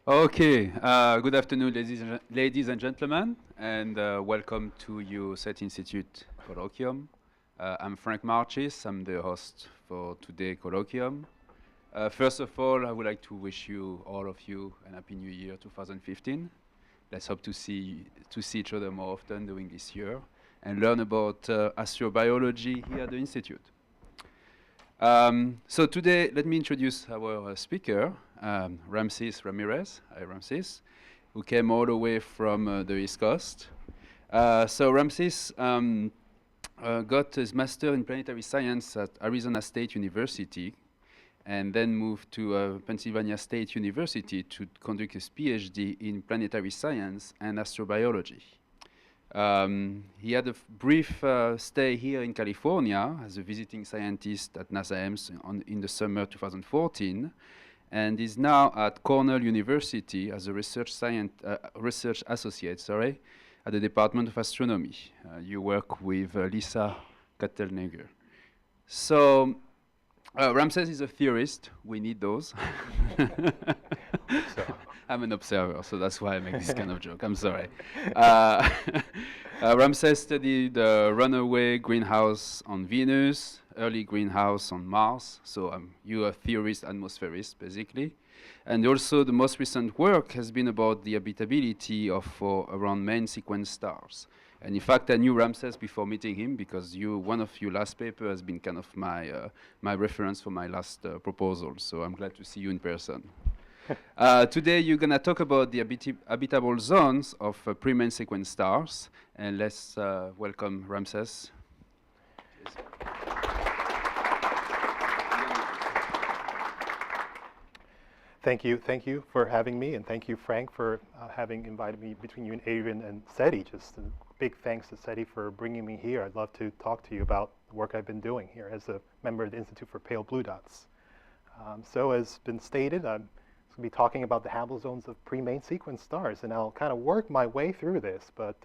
Okay, good afternoon, ladies and gentlemen, and welcome to your SETI Institute colloquium. I'm Frank Marchis. I'm the host for today's colloquium. First of all, I would like to wish all of you, a happy New Year 2015. Let's hope to see each other more often during this year and learn about astrobiology here at the Institute. So today, let me introduce our speaker, Ramses Ramirez. Hi, Ramses, who came all the way from the East Coast. So Ramses got his master in planetary science at Arizona State University, and then moved to Pennsylvania State University to conduct his PhD in planetary science and astrobiology. He had a brief stay here in California as a visiting scientist at NASA Ames in the summer 2014, and is now at Cornell University as a research associate, at the Department of Astronomy. You work with Lisa Kattelnegger. So Ramses is a theorist. We need those. I'm an observer, so that's why I make this kind of joke. I'm sorry. Ramses studied the runaway greenhouse on Venus, early greenhouse on Mars. So you're a theorist, atmospherist, basically. And also the most recent work has been about the habitability of around main sequence stars. And in fact, I knew Ramses before meeting him because one of your last paper has been kind of my reference for my last proposal. So I'm glad to see you in person. Today, you're going to talk about the habitable zones of PreMain Sequence stars. And let's welcome Ramses. Thank you for having me, and thank you, Frank, for having invited me between you and Adrian and SETI. Just a big thanks to SETI for bringing me here. I'd love to talk to you about the work I've been doing here as a member of the Institute for Pale Blue Dots. So as been stated, I'm going to be talking about the Hamills Zones of PreMain Sequence stars, and I'll kind of work my way through this. But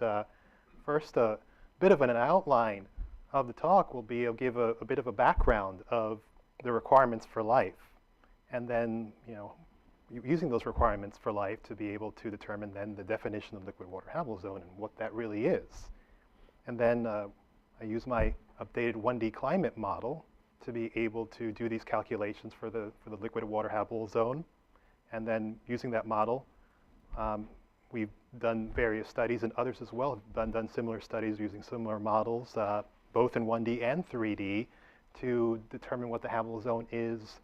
first, a bit of an outline of the talk will be I'll give a bit of a background of the requirements for life, and then using those requirements for life to be able to determine then the definition of liquid water Hamills zone and what that really is. And then I use my updated 1D climate model to be able to do these calculations for the liquid water Hamills zone. And then using that model, we've done various studies, and others as well have done similar studies using similar models, both in 1D and 3D, to determine what the Hamills zone is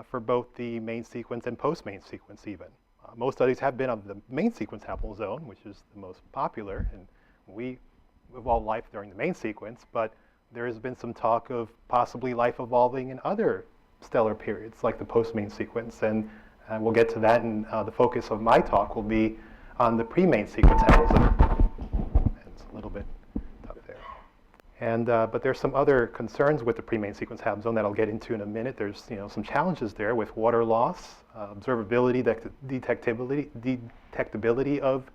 for both the main sequence and post-main sequence even. Most studies have been of the main sequence Hamills zone, which is the most popular, and we evolved life during the main sequence, but there has been some talk of possibly life evolving in other stellar periods, like the post-main sequence, and we'll get to that, and the focus of my talk will be on the pre-main sequence Hamills zone. It's a little bit tough there. And, but there's some other concerns with the pre-main sequence Hamills zone that I'll get into in a minute. There's some challenges there with water loss, observability, detectability of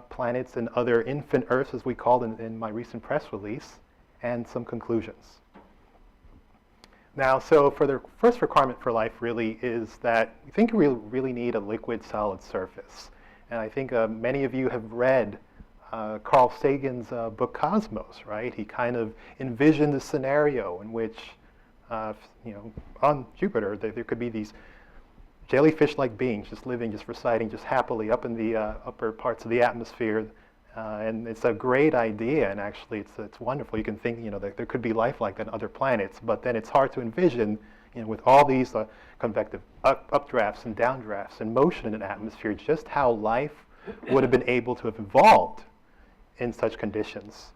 planets and other infant Earths, as we called in my recent press release, and some conclusions. Now, so for the first requirement for life really is that we think we really need a liquid solid surface. And I think many of you have read Carl Sagan's book Cosmos, right? He kind of envisioned a scenario in which, on Jupiter, there could be these jellyfish-like beings just living, just residing, just happily up in the upper parts of the atmosphere. And it's a great idea, and actually it's wonderful. You can think, that there could be life like that on other planets, but then it's hard to envision, with all these convective updrafts and downdrafts and motion in an atmosphere, just how life would have been able to have evolved in such conditions.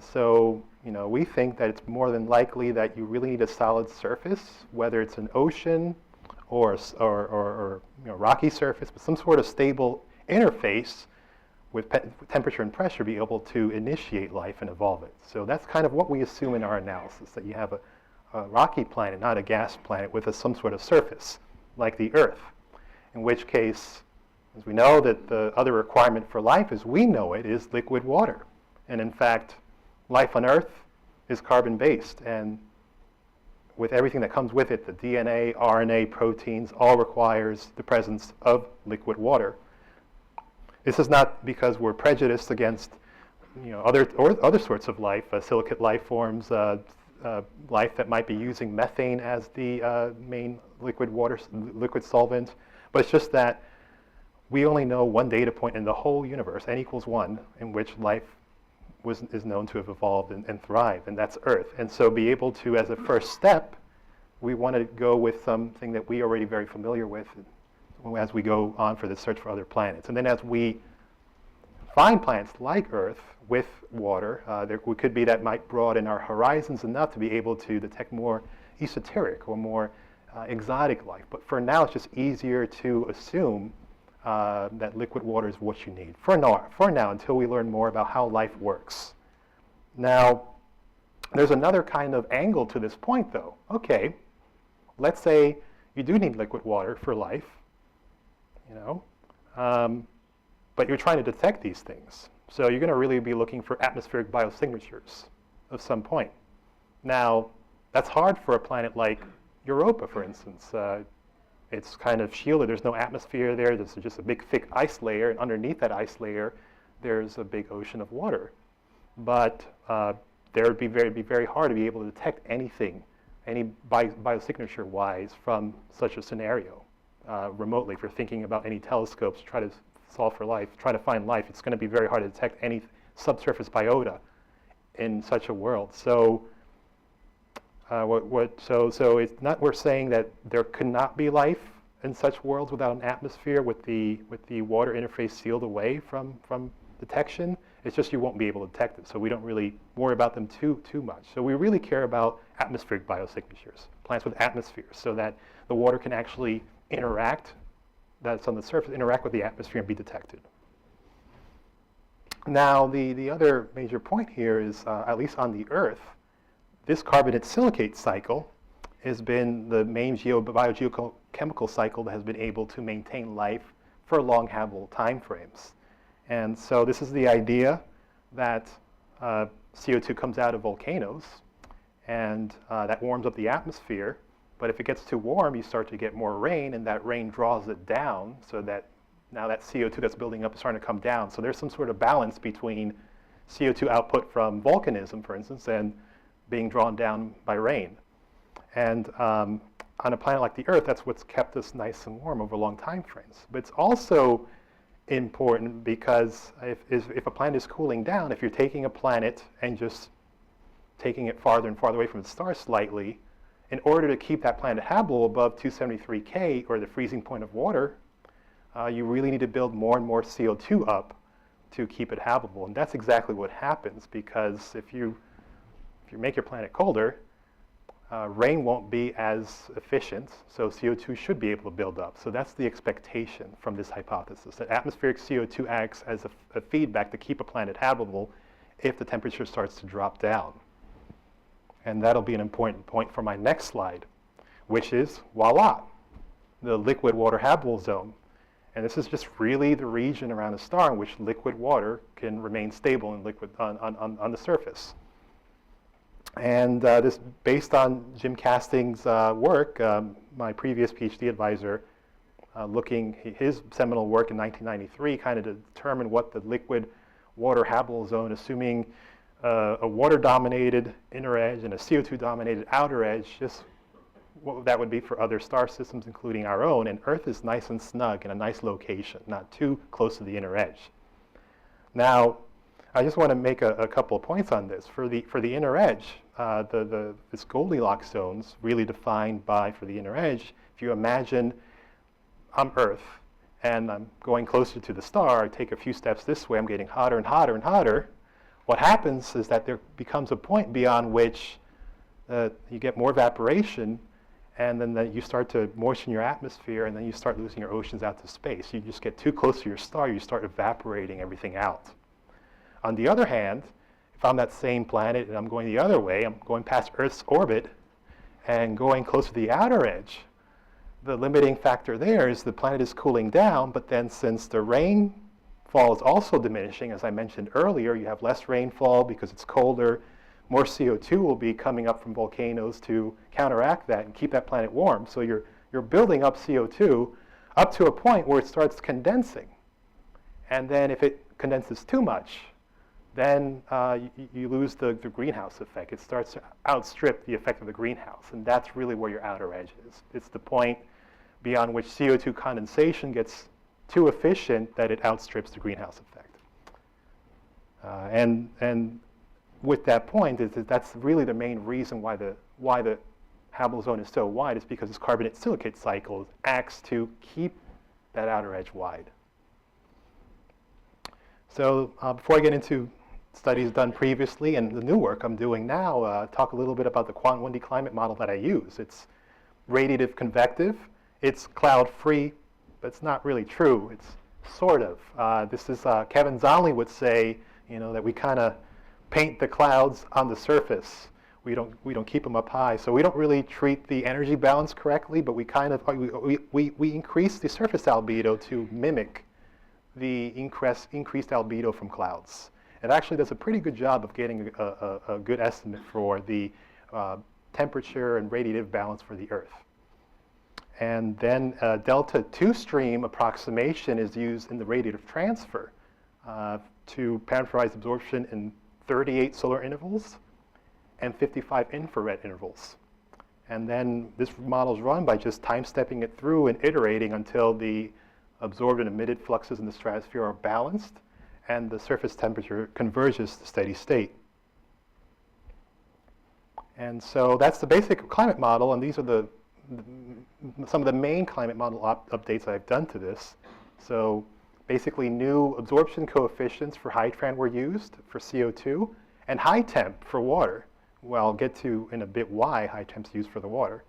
So, we think that it's more than likely that you really need a solid surface, whether it's an ocean or rocky surface, but some sort of stable interface with temperature and pressure, be able to initiate life and evolve it. So that's kind of what we assume in our analysis, that you have a rocky planet, not a gas planet, with some sort of surface, like the Earth, in which case, as we know that the other requirement for life as we know it is liquid water. And in fact, life on Earth is carbon-based, and with everything that comes with it, the DNA, RNA, proteins, all requires the presence of liquid water. This is not because we're prejudiced against other sorts of life, silicate life forms, life that might be using methane as the main liquid solvent, but it's just that we only know one data point in the whole universe, n equals 1, in which life is known to have evolved and thrived, and that's Earth. And so be able to, as a first step, we want to go with something that we are already very familiar with as we go on for the search for other planets. And then as we find planets like Earth with water, there could be that might broaden our horizons enough to be able to detect more esoteric or more exotic life. But for now, it's just easier to assume that liquid water is what you need for now, until we learn more about how life works. Now, there's another kind of angle to this point, though. Okay, let's say you do need liquid water for life, but you're trying to detect these things. So you're going to really be looking for atmospheric biosignatures of some point. Now, that's hard for a planet like Europa, for instance. It's kind of shielded. There's no atmosphere there. There's just a big, thick ice layer, and underneath that ice layer, there's a big ocean of water. But there would be very hard to be able to detect anything, any biosignature-wise, from such a scenario remotely. If you're thinking about any telescopes, try to solve for life, try to find life, it's going to be very hard to detect any subsurface biota in such a world. So So it's not, we're saying that there could not be life in such worlds without an atmosphere with the water interface sealed away from detection. It's just you won't be able to detect it. So we don't really worry about them too much. So we really care about atmospheric biosignatures, plants with atmospheres, so that the water can actually interact, that's on the surface, interact with the atmosphere and be detected. Now, the other major point here is, at least on the Earth, this carbonate silicate cycle has been the main biogeochemical cycle that has been able to maintain life for long habitable time frames. And so this is the idea that CO2 comes out of volcanoes, and that warms up the atmosphere. But if it gets too warm, you start to get more rain, and that rain draws it down, so that now that CO2 that's building up is starting to come down. So there's some sort of balance between CO2 output from volcanism, for instance, and being drawn down by rain. And on a planet like the Earth, that's what's kept us nice and warm over long time frames. But it's also important because if a planet is cooling down, if you're taking a planet and just taking it farther and farther away from its star slightly, in order to keep that planet habitable above 273 K, or the freezing point of water, you really need to build more and more CO2 up to keep it habitable. And that's exactly what happens, because if you make your planet colder, rain won't be as efficient, so CO2 should be able to build up. So that's the expectation from this hypothesis, that atmospheric CO2 acts as a feedback to keep a planet habitable if the temperature starts to drop down. And that'll be an important point for my next slide, which is, voila, the liquid water habitable zone. And this is just really the region around a star in which liquid water can remain stable in liquid on the surface. And this, based on Jim Casting's work, my previous PhD advisor, his seminal work in 1993 kind of determined what the liquid water habitable zone, assuming a water-dominated inner edge and a CO2-dominated outer edge, just what that would be for other star systems, including our own. And Earth is nice and snug in a nice location, not too close to the inner edge. Now, I just want to make a couple of points on this. For the inner edge, this Goldilocks zones, really defined for the inner edge, if you imagine I'm Earth and I'm going closer to the star, I take a few steps this way, I'm getting hotter and hotter and hotter. What happens is that there becomes a point beyond which you get more evaporation, and then you start to moisten your atmosphere, and then you start losing your oceans out to space. You just get too close to your star, you start evaporating everything out. On the other hand, if I'm that same planet and I'm going the other way, I'm going past Earth's orbit and going close to the outer edge, the limiting factor there is the planet is cooling down, but then since the rainfall is also diminishing, as I mentioned earlier, you have less rainfall because it's colder, more CO2 will be coming up from volcanoes to counteract that and keep that planet warm. So you're building up CO2 up to a point where it starts condensing. And then if it condenses too much, then you lose the greenhouse effect. It starts to outstrip the effect of the greenhouse. And that's really where your outer edge is. It's the point beyond which CO2 condensation gets too efficient that it outstrips the greenhouse effect. And with that point, that's really the main reason why the Habitable zone is so wide, is because this carbonate silicate cycle acts to keep that outer edge wide. So before I get into studies done previously and the new work I'm doing now, talk a little bit about the quantum 1D climate model that I use. It's radiative-convective. It's cloud-free, but it's not really true. It's sort of. This is Kevin Zonley would say, that we kind of paint the clouds on the surface. We don't keep them up high, so we don't really treat the energy balance correctly. But we kind of we increase the surface albedo to mimic the increased albedo from clouds. It actually does a pretty good job of getting a good estimate for the temperature and radiative balance for the Earth. And then delta 2 stream approximation is used in the radiative transfer to parameterize absorption in 38 solar intervals and 55 infrared intervals. And then this model is run by just time stepping it through and iterating until the absorbed and emitted fluxes in the stratosphere are balanced and the surface temperature converges to steady state. And so that's the basic climate model, and these are some of the main climate model updates I've done to this. So basically new absorption coefficients for high tran were used for CO2 and high temp for water. Well, I'll get to in a bit why high temp's used for the water.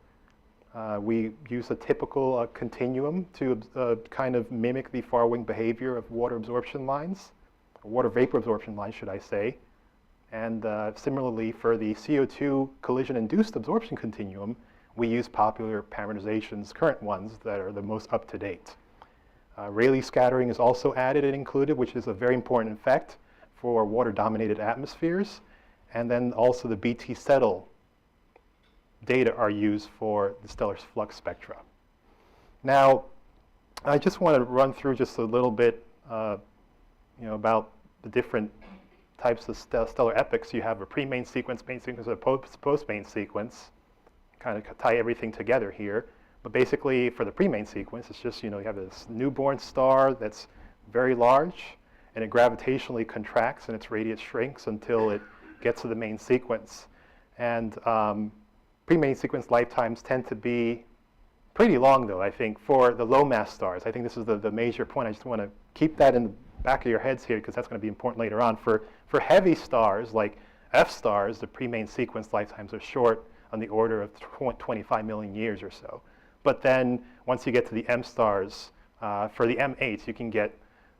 We use a typical continuum to kind of mimic the far wing behavior of water absorption lines, water vapor absorption lines, should I say. And similarly, for the CO2 collision-induced absorption continuum, we use popular parameterizations, current ones that are the most up-to-date. Rayleigh scattering is also added and included, which is a very important effect for water-dominated atmospheres. And then also the BT settle data are used for the stellar flux spectra. Now, I just want to run through just a little bit about the different types of stellar epochs. You have a pre-main sequence, main sequence, and a post-main sequence. Kind of tie everything together here. But basically, for the pre-main sequence, it's just, you have this newborn star that's very large, and it gravitationally contracts, and its radius shrinks until it gets to the main sequence. And pre-main sequence lifetimes tend to be pretty long, though, I think, for the low mass stars. I think this is the major point. I just want to keep that in the back of your heads here, because that's going to be important later on. For heavy stars, like F stars, the pre-main sequence lifetimes are short, on the order of 25 million years or so. But then once you get to the M stars, for the M8s, you can get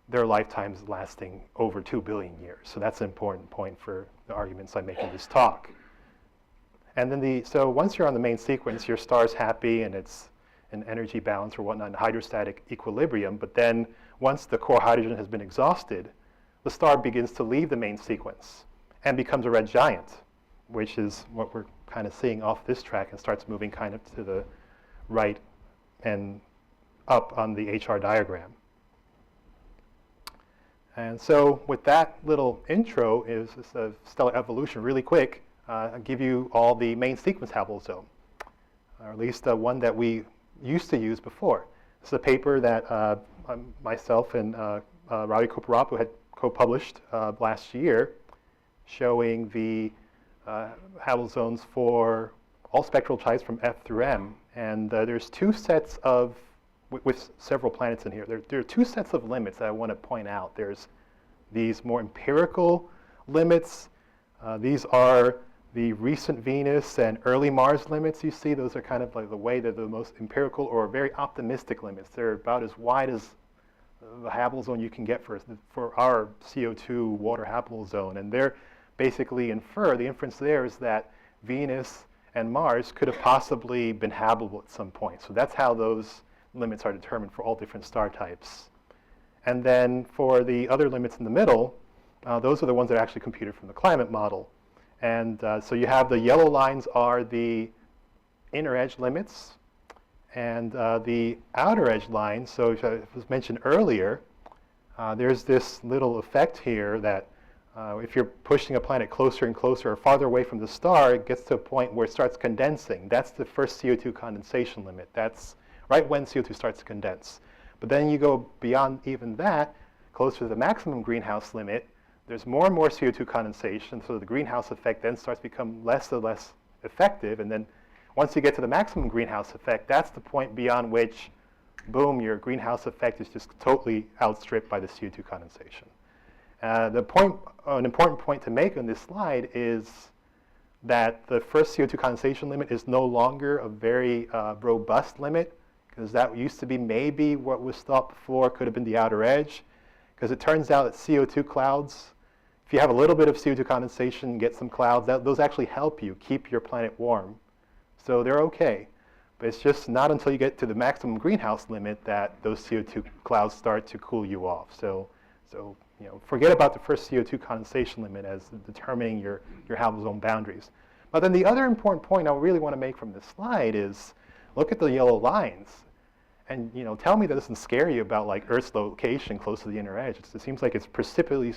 their lifetimes lasting over 2 billion years. So that's an important point for the arguments I make in this talk. And then so once you're on the main sequence, your star's happy and it's in energy balance or whatnot, in hydrostatic equilibrium. But then once the core hydrogen has been exhausted, the star begins to leave the main sequence and becomes a red giant, which is what we're kind of seeing off this track, and starts moving kind of to the right and up on the HR diagram. And so with that little intro is stellar evolution. Really quick, I'll give you all the main sequence Habitable zone, or at least the one that we used to use before. This is a paper that myself and Ravi Koparapu had co-published last year, showing the Habitable zones for all spectral types from F through M. And there's two sets of, with several planets in here, there are two sets of limits that I want to point out. There's these more empirical limits. These are the recent Venus and early Mars limits you see. Those are kind of like the way that the most empirical or very optimistic limits. They're about as wide as the Habitable zone you can get for our CO2 water Habitable zone. And they're basically the inference there is that Venus and Mars could have possibly been habitable at some point. So that's how those limits are determined for all different star types. And then for the other limits in the middle, those are the ones that are actually computed from the climate model. And so you have the yellow lines are the inner edge limits, and the outer edge lines, so as was mentioned earlier, there's this little effect here that if you're pushing a planet closer and closer or farther away from the star, it gets to a point where it starts condensing. That's the first CO2 condensation limit. That's right when CO2 starts to condense. But then you go beyond even that, closer to the maximum greenhouse limit, there's more and more CO2 condensation, so the greenhouse effect then starts to become less and less effective. And then once you get to the maximum greenhouse effect, that's the point beyond which, boom, your greenhouse effect is just totally outstripped by the CO2 condensation. An important point to make on this slide is that the first CO2 condensation limit is no longer a very robust limit, because that used to be maybe what was thought before could have been the outer edge, because it turns out that CO2 clouds, if you have a little bit of CO2 condensation, get some clouds, those actually help you keep your planet warm. So they're okay. But it's just not until you get to the maximum greenhouse limit that those CO2 clouds start to cool you off. So forget about the first CO2 condensation limit as determining your Hamills zone boundaries. But then the other important point I really want to make from this slide is look at the yellow lines. And tell me that doesn't scare you about like Earth's location close to the inner edge. It seems like it's precipitously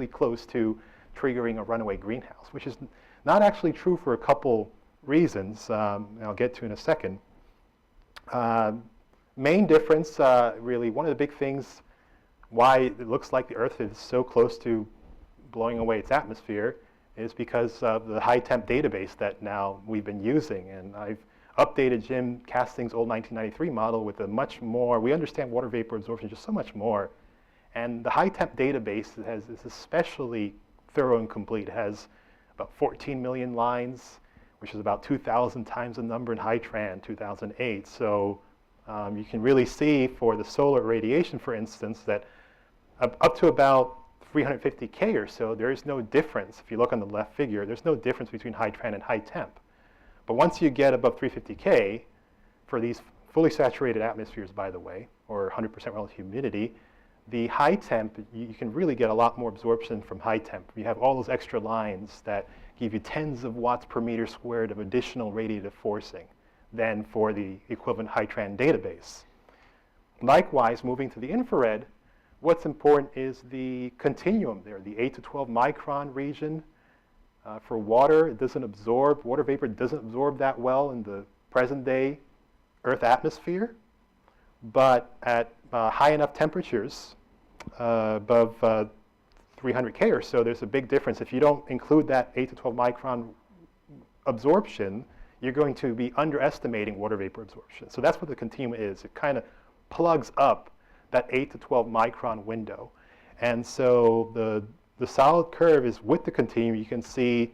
close to triggering a runaway greenhouse, which is not actually true for a couple reasons I'll get to in a second. Main difference, really, one of the big things why it looks like the Earth is so close to blowing away its atmosphere is because of the high temp database that now we've been using. And I've updated Jim Casting's old 1993 model with a much more, we understand water vapor absorption just so much more. And the high temp database is especially thorough and complete. It has about 14 million lines, which is about 2,000 times the number in HITRAN 2008. So you can really see for the solar radiation, for instance, that up to about 350K or so, there is no difference. If you look on the left figure, there's no difference between HITRAN and high temp. But once you get above 350K, for these fully saturated atmospheres, by the way, or 100% relative humidity, the high temp, you can really get a lot more absorption from high temp. You have all those extra lines that give you tens of watts per meter squared of additional radiative forcing than for the equivalent HITRAN database. Likewise, moving to the infrared, what's important is the continuum there, the 8 to 12 micron region. For water, it doesn't absorb, water vapor doesn't absorb that well in the present day Earth atmosphere, but at high enough temperatures, above 300K or so, there's a big difference. If you don't include that 8 to 12 micron absorption, you're going to be underestimating water vapor absorption. So that's what the continuum is. It kind of plugs up that 8 to 12 micron window. And so the solid curve is with the continuum. You can see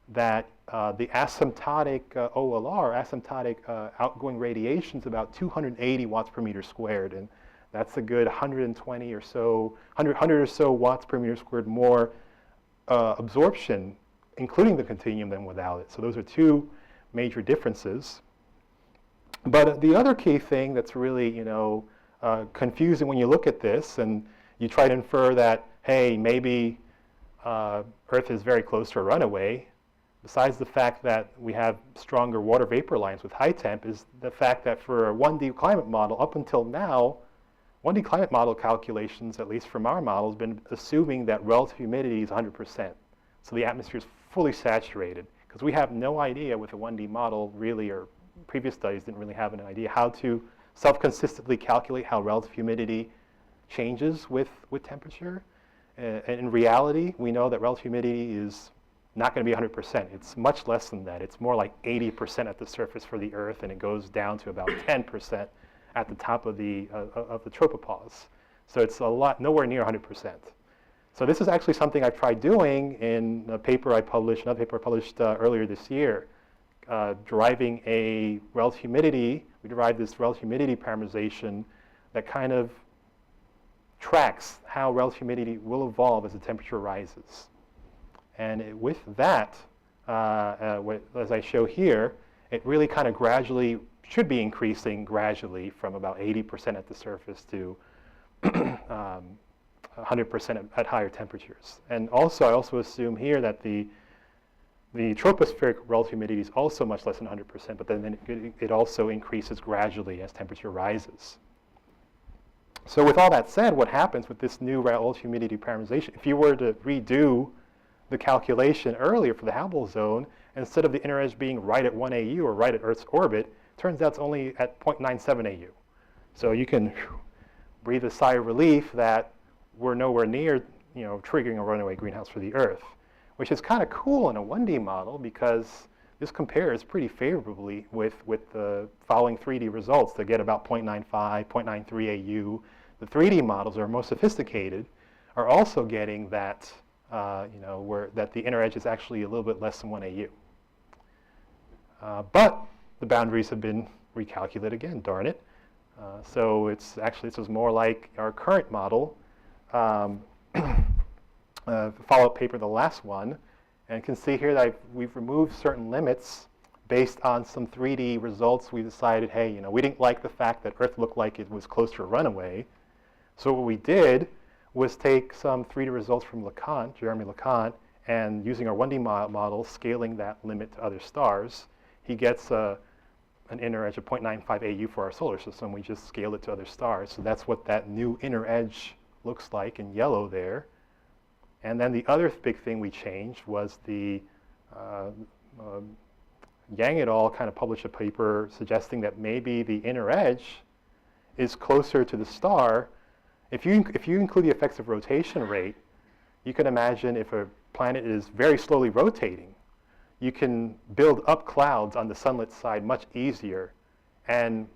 that the asymptotic OLR, asymptotic outgoing radiation, is about 280 watts per meter squared. And that's a good 120 or so, 100 or so watts per meter squared more absorption, including the continuum, than without it. So those are two major differences. But the other key thing that's really, confusing when you look at this and you try to infer that, hey, maybe Earth is very close to a runaway, besides the fact that we have stronger water vapor lines with high temp, is the fact that for a 1D climate model, up until now, 1D climate model calculations, at least from our model, has been assuming that relative humidity is 100%. So the atmosphere is fully saturated, because we have no idea with a 1D model, really, or previous studies didn't really have an idea how to self-consistently calculate how relative humidity changes with temperature. And in reality, we know that relative humidity is not going to be 100%. It's much less than that. It's more like 80% at the surface for the Earth, and it goes down to about 10% at the top of the tropopause. So it's a lot, nowhere near 100%. So this is actually something I tried doing in a paper I published, another paper I published earlier this year, deriving a relative humidity. We derived this relative humidity parameterization that kind of tracks how relative humidity will evolve as the temperature rises. And with that, as I show here, it really kind of gradually should be increasing gradually from about 80% at the surface to 100% at higher temperatures. And also, I also assume here that the The tropospheric relative humidity is also much less than 100%, but then it also increases gradually as temperature rises. So with all that said, what happens with this new relative humidity parameterization, if you were to redo the calculation earlier for the Habitable zone, instead of the inner edge being right at 1 AU or right at Earth's orbit, turns out it's only at 0.97 AU. So you can breathe a sigh of relief that we're nowhere near, triggering a runaway greenhouse for the Earth, which is kind of cool in a 1D model because this compares pretty favorably with the following 3D results that get about 0.95, 0.93 AU. The 3D models are most sophisticated, are also getting that, that the inner edge is actually a little bit less than 1 AU. But the boundaries have been recalculated again, darn it. So it's actually, this is more like our current model, follow-up paper, the last one. And you can see here that we've removed certain limits based on some 3D results. We decided, hey, we didn't like the fact that Earth looked like it was close to a runaway. So what we did was take some 3D results from LeConte, Jeremy LeConte, and using our 1D model, scaling that limit to other stars, he gets an inner edge of 0.95 AU for our solar system. We just scale it to other stars. So that's what that new inner edge looks like in yellow there. And then the other big thing we changed was the Yang et al. Kind of published a paper suggesting that maybe the inner edge is closer to the star. If you include the effects of rotation rate, you can imagine if a planet is very slowly rotating, you can build up clouds on the sunlit side much easier and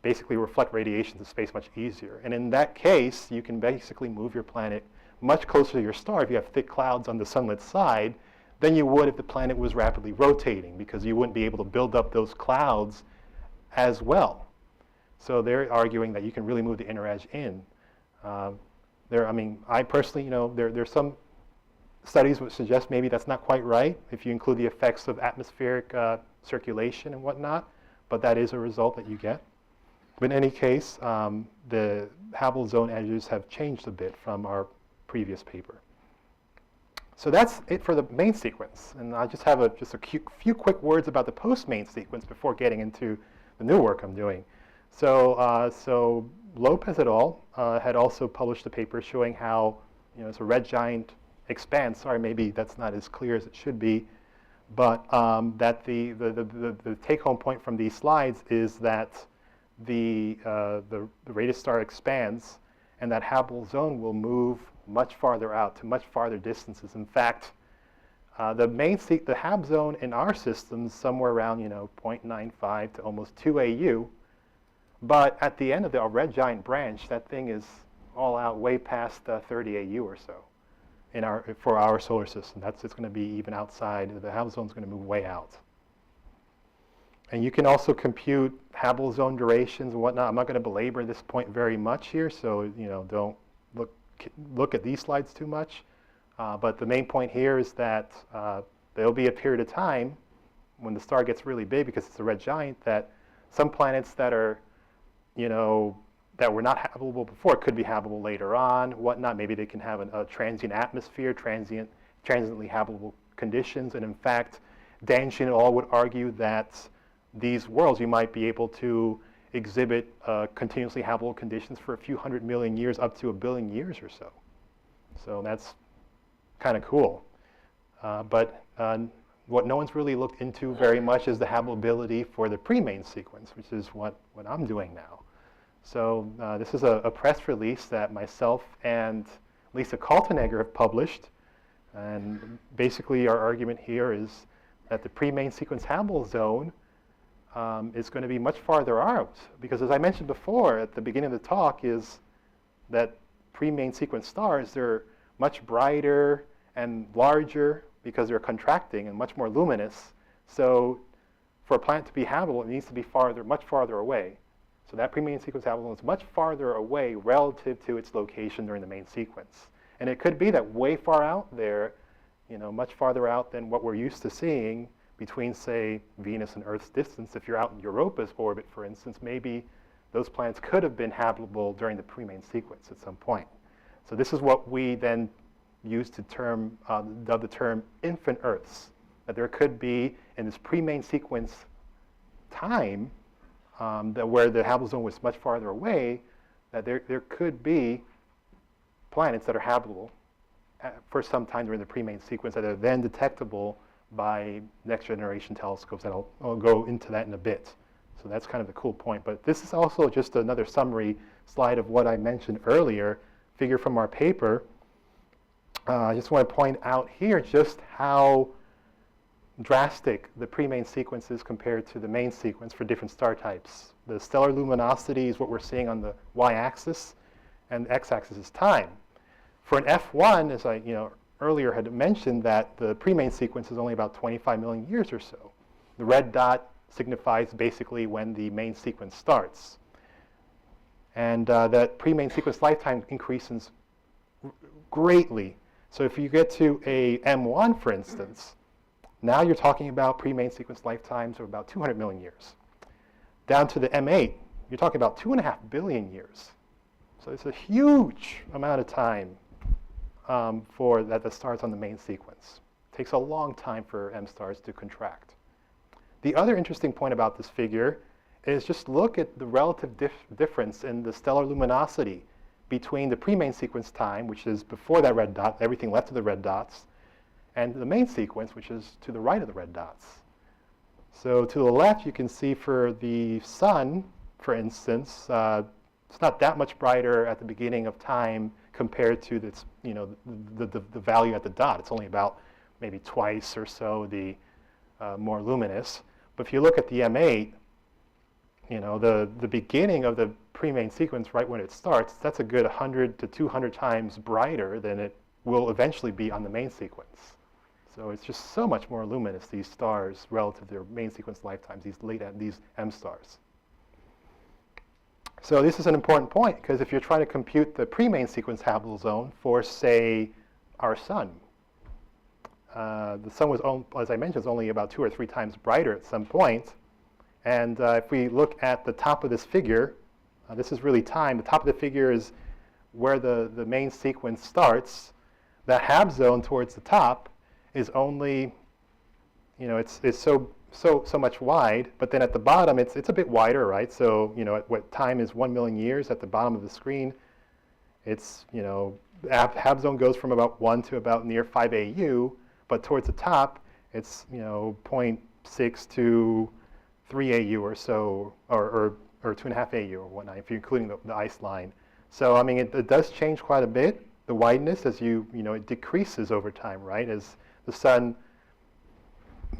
basically reflect radiation to space much easier. And in that case, you can basically move your planet much closer to your star if you have thick clouds on the sunlit side than you would if the planet was rapidly rotating, because you wouldn't be able to build up those clouds as well. So they're arguing that you can really move the inner edge in. I personally, there's some studies which suggest maybe that's not quite right if you include the effects of atmospheric circulation and whatnot, but that is a result that you get. But in any case, the Habitable zone edges have changed a bit from our previous paper. So that's it for the main sequence. And I just have a few quick words about the post-main sequence before getting into the new work I'm doing. So Lopez et al. Had also published a paper showing how, as a red giant expands, sorry, maybe that's not as clear as it should be, but that the take-home point from these slides is that the radius star expands and that Habitable zone will move much farther out to much farther distances. In fact, the Hab zone in our system is somewhere around 0.95 to almost 2 AU. But at the end of the red giant branch, that thing is all out way past 30 AU or so for our solar system. It's going to be even outside. The Hab zone is going to move way out. And you can also compute Habitable zone durations and whatnot. I'm not going to belabor this point very much here, so don't look at these slides too much. But the main point here is that there'll be a period of time when the star gets really big, because it's a red giant, that some planets that are, that were not habitable before could be habitable later on, whatnot. Maybe they can have a transient atmosphere, transiently habitable conditions. And in fact, Danshin et al. Would argue that these worlds, you might be able to exhibit continuously habitable conditions for a few 100 million years, up to 1 billion years or so. So that's kind of cool. But what no one's really looked into very much is the habitability for the PreMain sequence, which is what I'm doing now. So this is a press release that myself and Lisa Kaltenegger have published. And basically our argument here is that the PreMain sequence Habitable zone is going to be much farther out, because as I mentioned before at the beginning of the talk, is that PreMain sequence stars, they're much brighter and larger because they're contracting and much more luminous. So for a planet to be habitable, it needs to be much farther away. So that PreMain sequence habitable is much farther away relative to its location during the main sequence. And it could be that way far out there, much farther out than what we're used to seeing between, say, Venus and Earth's distance. If you're out in Europa's orbit, for instance, maybe those planets could have been habitable during the PreMain sequence at some point. So this is what we then use to dub the term infant Earths. that there could be, in this PreMain sequence time, where the Habitable zone was much farther away, that there could be planets that are habitable for some time during the PreMain sequence that are then detectable by next generation telescopes. And I'll go into that in a bit. So that's kind of the cool point. But this is also just another summary slide of what I mentioned earlier, figure from our paper. I just want to point out here just how drastic the PreMain sequence is compared to the main sequence for different star types. The stellar luminosity is what we're seeing on the y-axis, and the x-axis is time. For an F1, as I earlier had mentioned, that the PreMain sequence is only about 25 million years or so. The red dot signifies basically when the main sequence starts. And that PreMain sequence lifetime increases greatly. So if you get to a M1, for instance, now you're talking about PreMain sequence lifetimes of about 200 million years. Down to the M8, you're talking about 2.5 billion years. So it's a huge amount of time for that starts on the main sequence. It takes a long time for M stars to contract. The other interesting point about this figure is just look at the relative difference in the stellar luminosity between the PreMain sequence time, which is before that red dot, everything left of the red dots, and the main sequence, which is to the right of the red dots. So to the left, you can see for the sun, for instance, it's not that much brighter at the beginning of time compared to this, the value at the dot. It's only about maybe twice or so the more luminous. But if you look at the M8, the beginning of the PreMain sequence, right when it starts, that's a good 100 to 200 times brighter than it will eventually be on the main sequence. So it's just so much more luminous, these stars, relative to their main sequence lifetimes, these M stars. So this is an important point, because if you're trying to compute the PreMain sequence habitable zone for, say, our sun, the sun was, as I mentioned, is only about 2 or 3 times brighter at some point. And if we look at the top of this figure, this is really time. The top of the figure is where the main sequence starts. The Hab zone towards the top is only, it's so much wide. But then at the bottom, it's a bit wider, right? So, at what time is 1 million years at the bottom of the screen, it's, Hab zone goes from about 1 to about near 5 AU. But towards the top, it's 0.6 to 3 AU or so, or 2.5 AU or whatnot, if you're including the ice line. So I mean, it does change quite a bit. The wideness, as it decreases over time, right? As the sun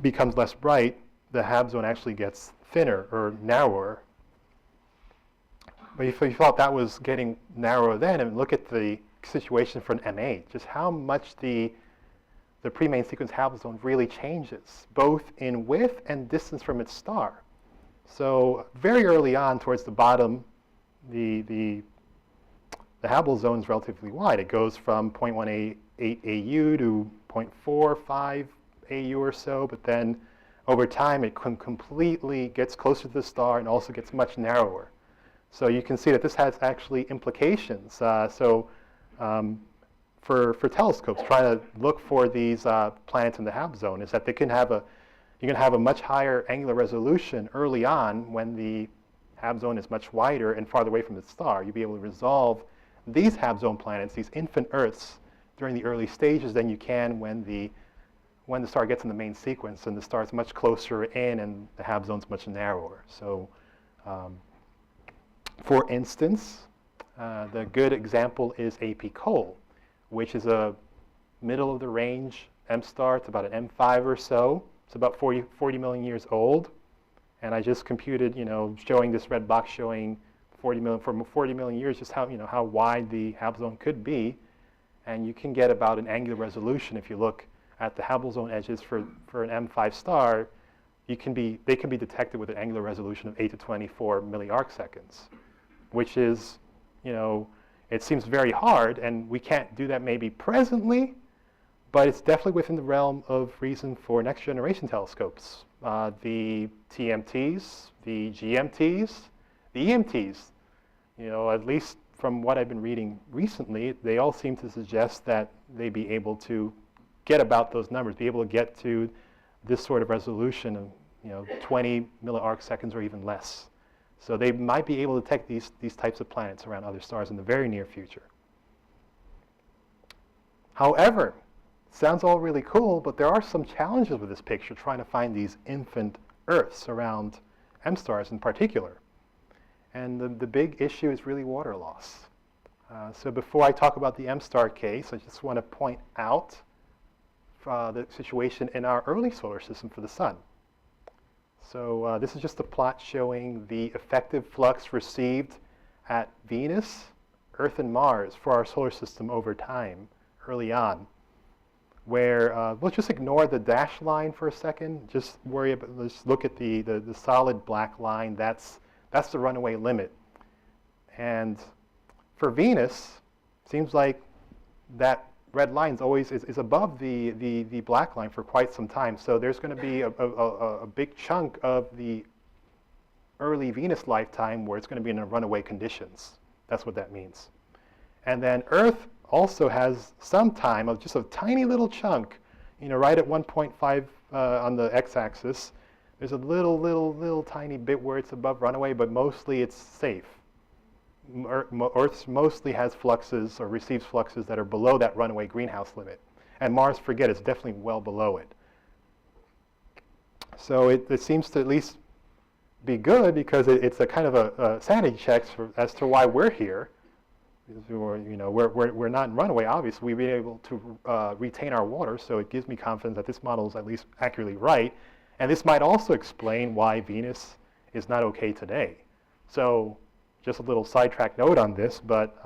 becomes less bright, the Hab zone actually gets thinner or narrower. But if you thought that was getting narrower then, and look at the situation for an M8, just how much the PreMain sequence habitable zone really changes, both in width and distance from its star. So very early on, towards the bottom, the habitable zone is relatively wide. It goes from 0.18 AU to 0.45 AU or so, but then over time it completely gets closer to the star and also gets much narrower. So you can see that this has actually implications. For telescopes trying to look for these planets in the Hab zone, is that you can have a much higher angular resolution early on when the Hab zone is much wider and farther away from the star. You'll be able to resolve these Hab zone planets, these infant Earths, during the early stages than you can when the star gets in the main sequence and the star is much closer in and the Hab zone is much narrower. So, for instance, the good example is AP Cole, which is a middle of the range M star. It's about an M5 or so. It's about 40 million years old. And I just computed, showing this red box showing 40 million years, just how wide the Hab zone could be. And you can get about an angular resolution if you look at the Habitable zone edges for an M5 star. They can be detected with an angular resolution of 8 to 24 milliarcseconds, which is, it seems very hard, and we can't do that maybe presently, but it's definitely within the realm of reason for next generation telescopes. The TMTs, the GMTs, the EMTs, at least from what I've been reading recently, they all seem to suggest that they'd be able to get about those numbers, be able to get to this sort of resolution of 20 milliarc seconds or even less. So they might be able to detect these types of planets around other stars in the very near future. However, sounds all really cool, but there are some challenges with this picture trying to find these infant Earths around M stars in particular. And the big issue is really water loss. So before I talk about the M star case, I just want to point out the situation in our early solar system for the sun. So this is just a plot showing the effective flux received at Venus, Earth, and Mars for our solar system over time, early on, where we'll just ignore the dashed line for a second. Just let's look at the solid black line. That's the runaway limit. And for Venus, seems like that red line is above the black line for quite some time. So there's going to be a big chunk of the early Venus lifetime where it's going to be in runaway conditions. That's what that means. And then Earth also has some time of just a tiny little chunk, right at 1.5 on the x-axis. There's a little tiny bit where it's above runaway, but mostly it's safe. Earth mostly has fluxes or receives fluxes that are below that runaway greenhouse limit. And Mars, forget, it's definitely well below it. So it seems to at least be good because it's a kind of a sanity check as to why we're here. We're not in runaway, obviously. We've been able to retain our water, so it gives me confidence that this model is at least accurately right. And this might also explain why Venus is not okay today. So just a little sidetrack note on this, but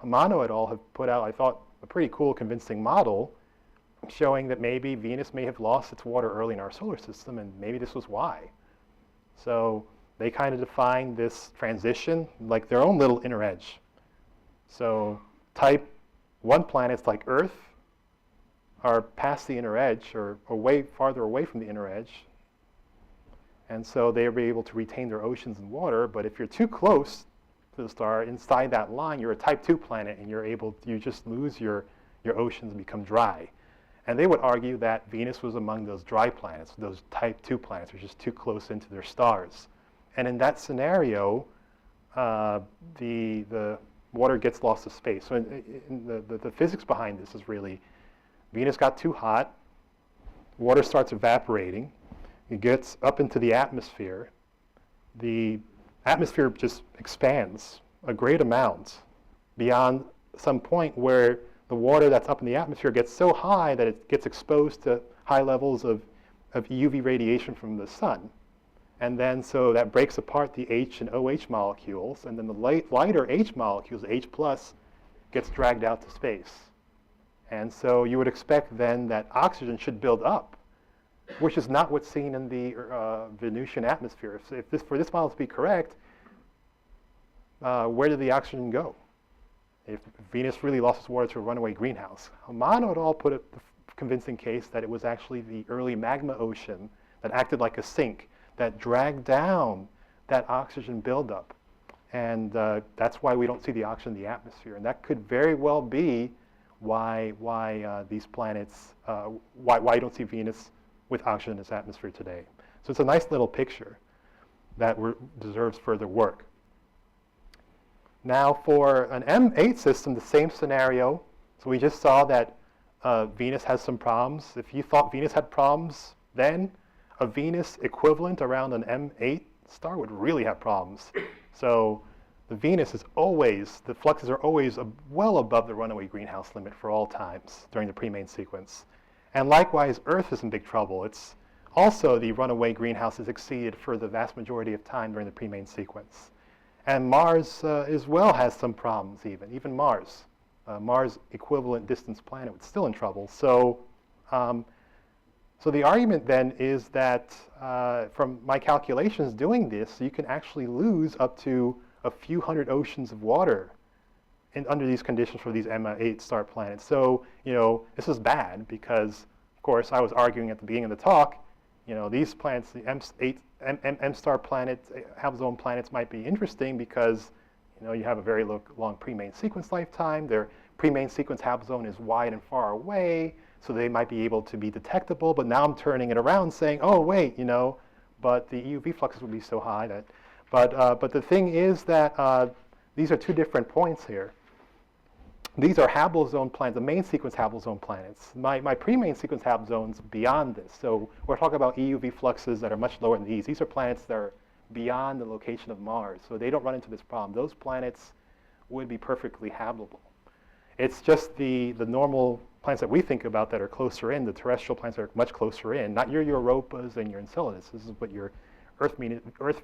Amano et al. Have put out, I thought, a pretty cool, convincing model showing that maybe Venus may have lost its water early in our solar system, and maybe this was why. So they kind of define this transition like their own little inner edge. So type 1 planets like Earth are past the inner edge or way farther away from the inner edge. And so they'll be able to retain their oceans and water. But if you're too close to the star, inside that line, you're a type 2 planet, and you just lose your oceans and become dry. And they would argue that Venus was among those dry planets, those type 2 planets, which are just too close into their stars. And in that scenario, the water gets lost to space. So the physics behind this is really, Venus got too hot, water starts evaporating, it gets up into the atmosphere just expands a great amount beyond some point where the water that's up in the atmosphere gets so high that it gets exposed to high levels of UV radiation from the sun. And then so that breaks apart the H and OH molecules, and then the lighter H molecules, H plus, gets dragged out to space. And so you would expect then that oxygen should build up, which is not what's seen in the Venusian atmosphere. If for this model to be correct, where did the oxygen go? If Venus really lost its water to a runaway greenhouse. Amano et al. Put a convincing case that it was actually the early magma ocean that acted like a sink that dragged down that oxygen buildup. And that's why we don't see the oxygen in the atmosphere. And that could very well be why these planets, why you don't see Venus with oxygen in its atmosphere today. So it's a nice little picture that deserves further work. Now for an M8 system, the same scenario. So we just saw that Venus has some problems. If you thought Venus had problems then, a Venus equivalent around an M8 star would really have problems. So the Venus is always, the fluxes are always well above the runaway greenhouse limit for all times during the PreMain sequence. And likewise, Earth is in big trouble. It's also the runaway greenhouse is exceeded for the vast majority of time during the PreMain sequence. And Mars as well has some problems even Mars. Mars equivalent distance planet was still in trouble. So, so the argument then is that from my calculations doing this, you can actually lose up to a few hundred oceans of water under these conditions for these M8 star planets. So, this is bad because, of course, I was arguing at the beginning of the talk, these planets, the M star planets, Hamills Zone planets might be interesting because, you have a very long PreMain sequence lifetime. Their PreMain sequence Hamills Zone is wide and far away. So they might be able to be detectable, but now I'm turning it around saying, oh, wait, but the EUV fluxes would be so high that, but the thing is that these are two different points here. These are Habitable zone planets, the main sequence Habitable zone planets. My PreMain sequence Habitable zones beyond this. So we're talking about EUV fluxes that are much lower than these. These are planets that are beyond the location of Mars, so they don't run into this problem. Those planets would be perfectly habitable. It's just the normal planets that we think about that are closer in, the terrestrial planets that are much closer in, not your Europas and your Enceladus. This is what your Earth,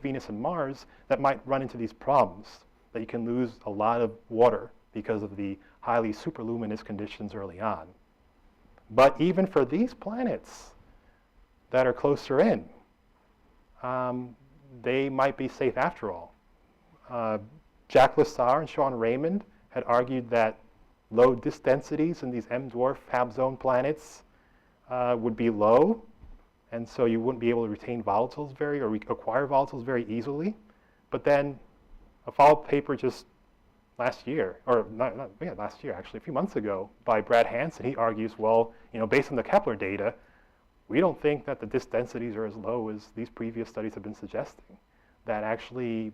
Venus, and Mars that might run into these problems, that you can lose a lot of water because of the highly superluminous conditions early on. But even for these planets that are closer in, they might be safe after all. Jacques Lessard and Sean Raymond had argued that low disk densities in these M-dwarf Hab zone planets would be low, and so you wouldn't be able to retain volatiles or acquire volatiles very easily. But then a follow-up paper just last year, or last year actually, a few months ago, by Brad Hansen, he argues, well, based on the Kepler data, we don't think that the disk densities are as low as these previous studies have been suggesting. That actually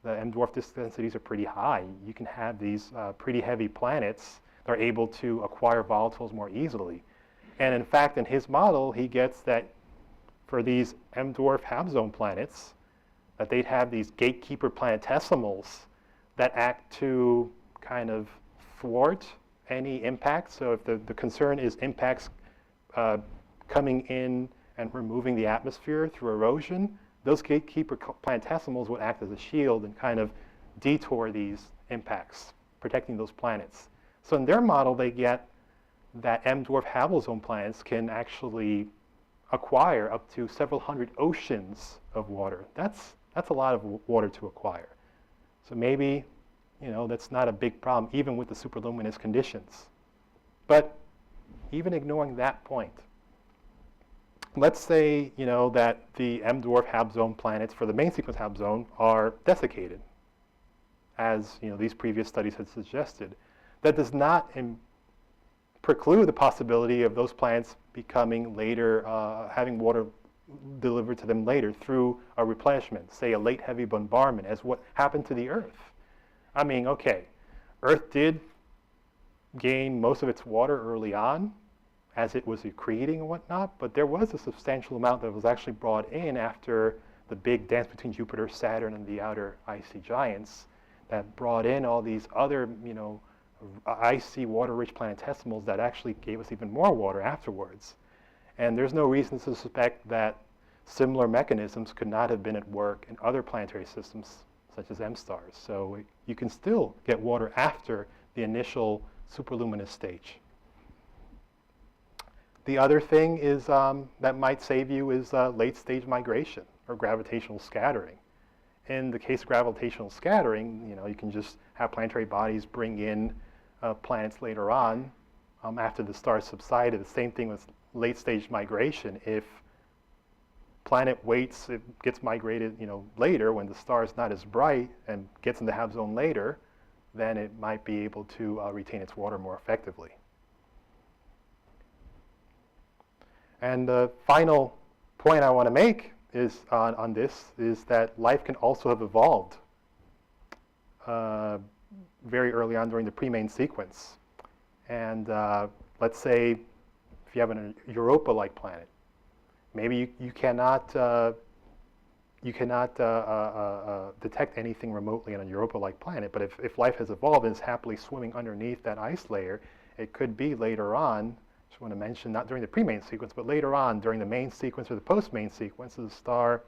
the M-dwarf disk densities are pretty high. You can have these pretty heavy planets that are able to acquire volatiles more easily. And in fact, in his model, he gets that for these M-dwarf Hab zone planets, that they'd have these gatekeeper planetesimals that act to kind of thwart any impact. So if the concern is impacts coming in and removing the atmosphere through erosion, those gatekeeper planetesimals would act as a shield and kind of detour these impacts, protecting those planets. So in their model, they get that M-dwarf Habitable zone planets can actually acquire up to several hundred oceans of water. That's a lot of water to acquire. So maybe, that's not a big problem, even with the superluminous conditions. But even ignoring that point, let's say, that the M-dwarf Hab zone planets for the main sequence Hab zone are desiccated, as these previous studies had suggested. That does not preclude the possibility of those planets becoming later, having water delivered to them later through a replenishment, say a late heavy bombardment, as what happened to the Earth. I mean, okay, Earth did gain most of its water early on as it was accreting and whatnot, but there was a substantial amount that was actually brought in after the big dance between Jupiter, Saturn, and the outer icy giants that brought in all these other, icy water-rich planetesimals that actually gave us even more water afterwards. And there's no reason to suspect that similar mechanisms could not have been at work in other planetary systems, such as M-stars. So you can still get water after the initial superluminous stage. The other thing is that might save you is late-stage migration or gravitational scattering. In the case of gravitational scattering, you can just have planetary bodies bring in planets later on after the stars subsided. The same thing with late-stage migration. If planet waits, it gets migrated, later when the star is not as bright and gets in the Hab zone later, then it might be able to retain its water more effectively. And the final point I want to make is on this is that life can also have evolved very early on during the PreMain sequence. And let's say if you have a Europa-like planet, maybe you cannot detect anything remotely on a Europa-like planet. But if life has evolved and is happily swimming underneath that ice layer, it could be later on. Just want to mention, not during the PreMain sequence, but later on during the main sequence or the post-main sequence, as the star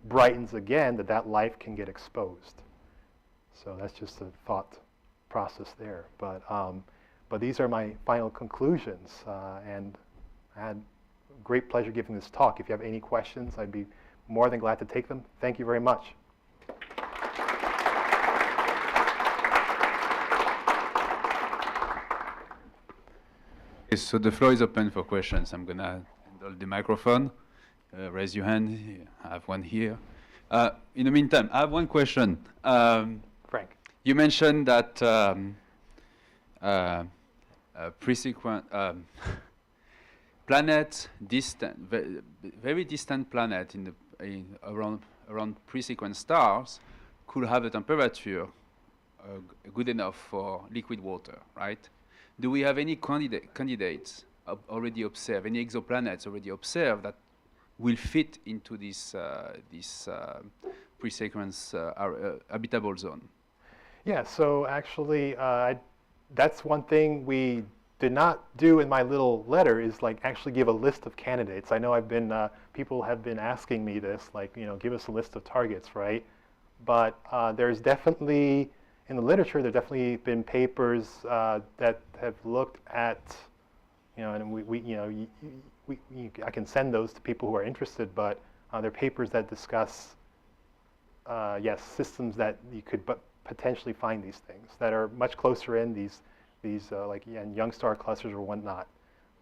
brightens again, that life can get exposed. So that's just a thought process there. But these are my final conclusions, and I had great pleasure giving this talk. If you have any questions, I'd be more than glad to take them. Thank you very much. So the floor is open for questions. I'm going to handle the microphone. Raise your hand. I have one here. In the meantime, I have one question. Frank. You mentioned that pre-sequence planet distant, very distant planet around pre-sequence stars could have a temperature good enough for liquid water, right? Do we have any candidates already observed, any exoplanets already observed that will fit into this pre-sequence habitable zone? Yeah, so actually, that's one thing we did not do in my little letter is like actually give a list of candidates. I know people have been asking me this, like, give us a list of targets, right? But there's definitely, in the literature, there's definitely been papers that have looked at, and I can send those to people who are interested, but there are papers that discuss, yes, systems that you could potentially find these things that are much closer in these young star clusters or whatnot.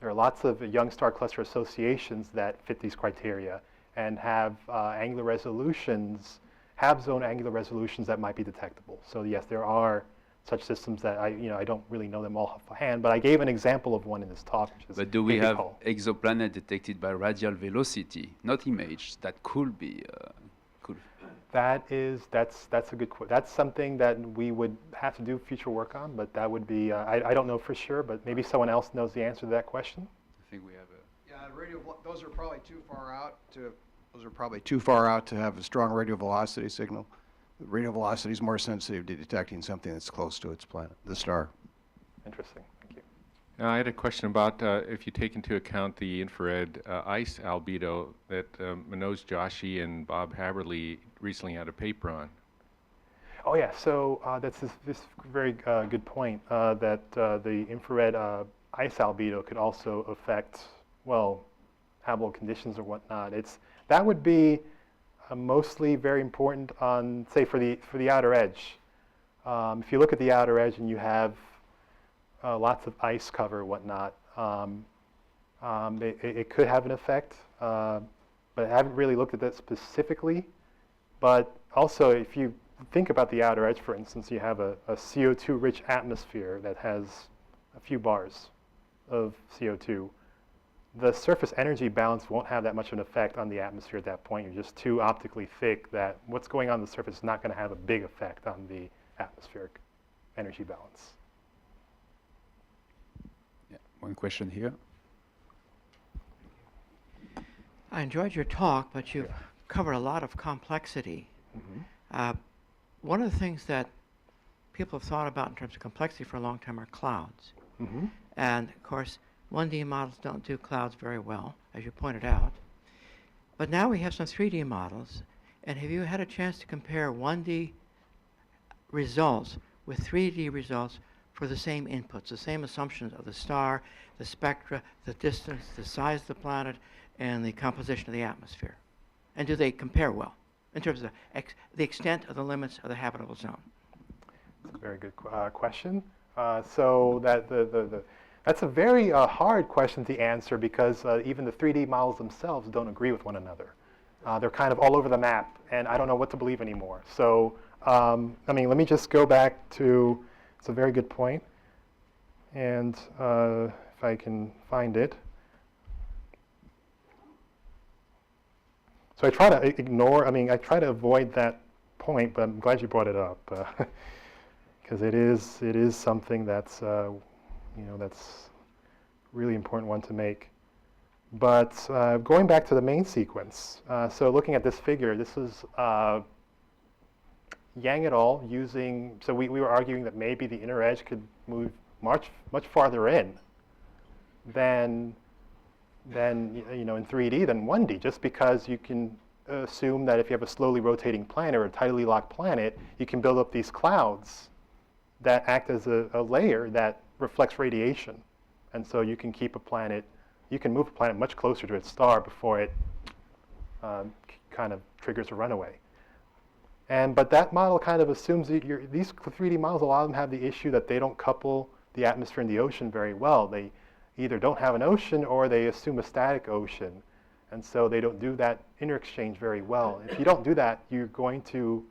There are lots of young star cluster associations that fit these criteria and have angular resolutions, have zone angular resolutions that might be detectable. So yes, there are such systems that I don't really know them all offhand, but I gave an example of one in this talk. Which is but do we have exoplanet detected by radial velocity, not image, that could be That's a good question. That's something that we would have to do future work on, but that would be, I don't know for sure, but maybe someone else knows the answer to that question. I think we have those are probably too far out to have a strong radial velocity signal. The radial velocity is more sensitive to detecting something that's close to its planet, the star. Interesting. Thank you. Now, I had a question about if you take into account the infrared ice albedo that Manoj Joshi and Bob Haberle recently had a paper on. Oh yeah, so that's this very good point that the infrared ice albedo could also affect, well, habitable conditions or whatnot. That would be mostly very important on, say, for the outer edge. If you look at the outer edge and you have lots of ice cover or whatnot, it could have an effect, but I haven't really looked at that specifically. But also, if you think about the outer edge, for instance, you have a CO2-rich atmosphere that has a few bars of CO2. The surface energy balance won't have that much of an effect on the atmosphere at that point. You're just too optically thick that what's going on the surface is not going to have a big effect on the atmospheric energy balance. Yeah, one question here. I enjoyed your talk, but you've covered a lot of complexity. Mm-hmm. One of the things that people have thought about in terms of complexity for a long time are clouds. Mm-hmm. And of course, 1D models don't do clouds very well, as you pointed out. But now we have some 3D models, and have you had a chance to compare 1D results with 3D results for the same inputs, the same assumptions of the star, the spectra, the distance, the size of the planet, and the composition of the atmosphere? And do they compare well in terms of the extent of the limits of the habitable zone? That's a very good question. So that's a very hard question to answer because even the 3D models themselves don't agree with one another. They're kind of all over the map, and I don't know what to believe anymore. So, let me just go back to, it's a very good point, and if I can find it. So I try to I try to avoid that point, but I'm glad you brought it up because it is something that's that's really important one to make. But going back to the main sequence, so looking at this figure, this is Yang et al. Using, so we were arguing that maybe the inner edge could move much farther in than in 3D than 1D, just because you can assume that if you have a slowly rotating planet or a tidally locked planet, you can build up these clouds that act as a layer that reflects radiation. And so you can keep a planet, you can move a planet much closer to its star before it kind of triggers a runaway. But that model kind of assumes that these 3D models, a lot of them have the issue that they don't couple the atmosphere and the ocean very well. They either don't have an ocean or they assume a static ocean. And so they don't do that interexchange very well. If you don't do that, you're going to,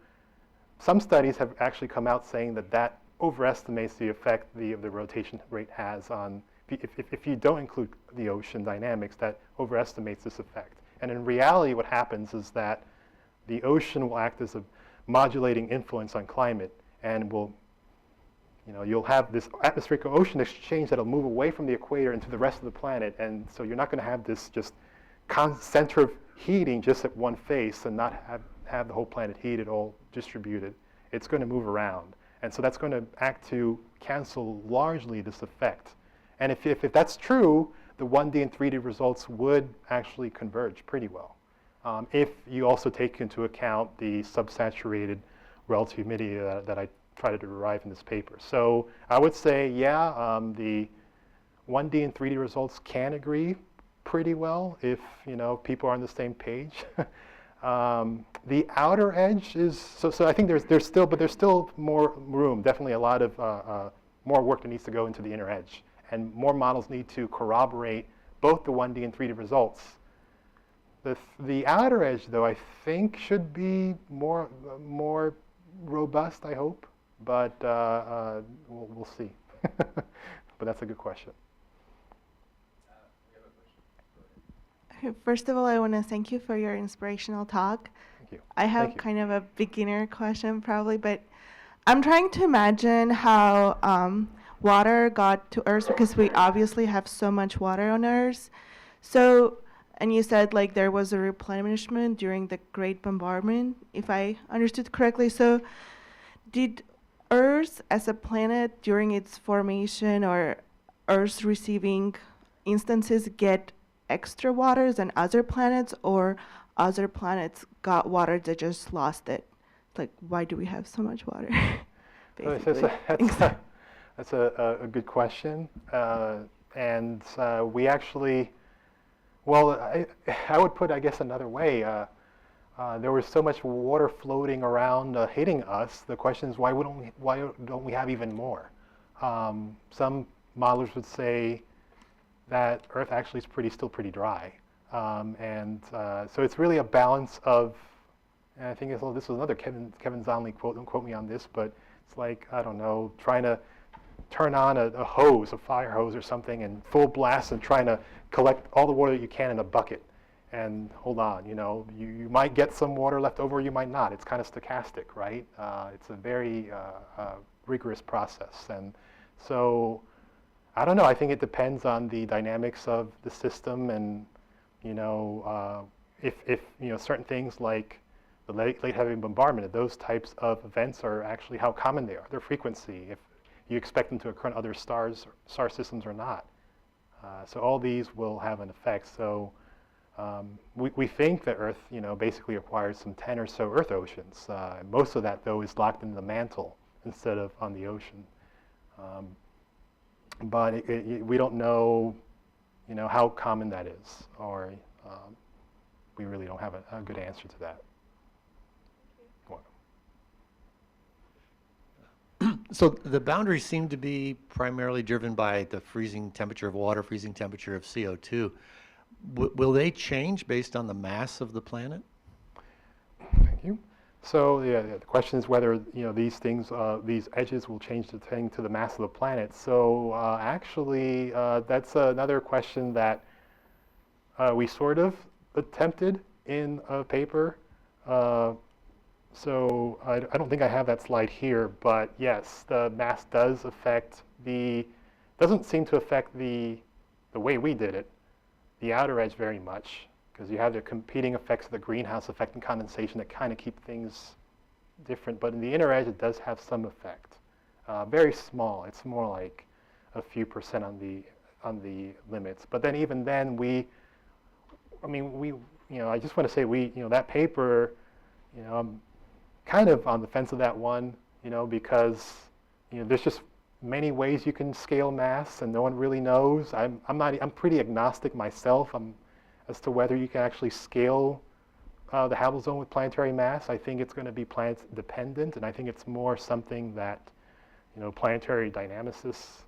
some studies have actually come out saying that overestimates the effect the rotation rate has on, if you don't include the ocean dynamics, that overestimates this effect. And in reality, what happens is that the ocean will act as a modulating influence on climate, and will, you'll have this atmospheric ocean exchange that'll move away from the equator into the rest of the planet, and so you're not going to have this just center of heating just at one face and not have the whole planet heated, all distributed. It's going to move around, and so that's going to act to cancel largely this effect. And if that's true, the 1D and 3D results would actually converge pretty well. If you also take into account the subsaturated relative humidity that I try to derive in this paper. So I would say, yeah, the 1D and 3D results can agree pretty well if people are on the same page. The outer edge is, so I think there's still more room, definitely a lot of more work that needs to go into the inner edge. And more models need to corroborate both the 1D and 3D results. The outer edge, though, I think should be more robust, I hope, but we'll see. But that's a good question. First of all, I want to thank you for your inspirational talk. Thank you. I have kind of a beginner question probably, but I'm trying to imagine how water got to Earth, because we obviously have so much water on Earth. So, and you said like there was a replenishment during the Great Bombardment, if I understood correctly. So did Earth as a planet during its formation, or Earth receiving instances, get extra waters than other planets, or other planets got water that just lost it? Like, why do we have so much water? That's a good question. And we actually, well, I would put, I guess, another way. There was so much water floating around hitting us. The question is, why don't we have even more? Some modelers would say that Earth actually is still pretty dry. So it's really a balance of, and I think this was another Kevin Zonley quote, don't quote me on this, but it's like, I don't know, trying to turn on a hose, a fire hose or something, and full blast and trying to collect all the water that you can in a bucket. And hold on, you might get some water left over, you might not. It's kind of stochastic, right? It's a very rigorous process. And so, I don't know, I think it depends on the dynamics of the system, and if certain things like the late heavy bombardment, if those types of events are actually how common they are, their frequency, if you expect them to occur in other star systems or not. So all these will have an effect. So we think that Earth, basically acquires some 10 or so Earth oceans. Most of that, though, is locked in the mantle instead of on the ocean. But we don't know, how common that is, or we really don't have a good answer to that. So the boundaries seem to be primarily driven by the freezing temperature of water, freezing temperature of CO2. Will they change based on the mass of the planet? Thank you. So the question is whether these things, these edges will change depending to the mass of the planet. So actually, that's another question that we sort of attempted in a paper. So I don't think I have that slide here, but yes, the mass does affect doesn't seem to affect the way we did it, the outer edge very much, because you have the competing effects of the greenhouse effect and condensation that kind of keep things different. But in the inner edge, it does have some effect. Very small. It's more like a few percent on the limits. But then even then, I just want to say that paper, I'm kind of on the fence of that one, because there's just many ways you can scale mass, and no one really knows. I'm pretty agnostic myself as to whether you can actually scale the Habitable zone with planetary mass. I think it's going to be planet dependent, and I think it's more something that planetary dynamicists,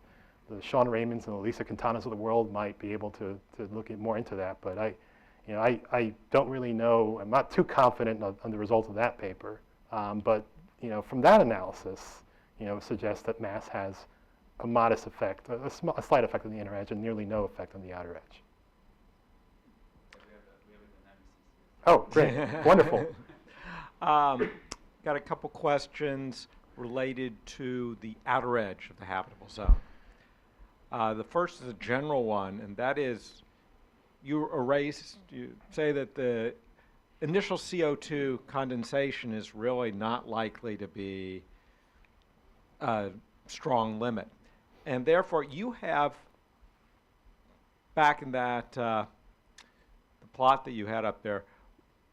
the Sean Raymonds and the Lisa Quintanas of the world, might be able to look more into that. But I don't really know. I'm not too confident on the results of that paper. But from that analysis, suggests that mass has a modest effect, a slight effect on the inner edge and nearly no effect on the outer edge. Oh, great. Wonderful. Got a couple questions related to the outer edge of the habitable zone. The first is a general one, and that is you say that the initial CO2 condensation is really not likely to be a strong limit. And therefore, you have, back in that the plot that you had up there,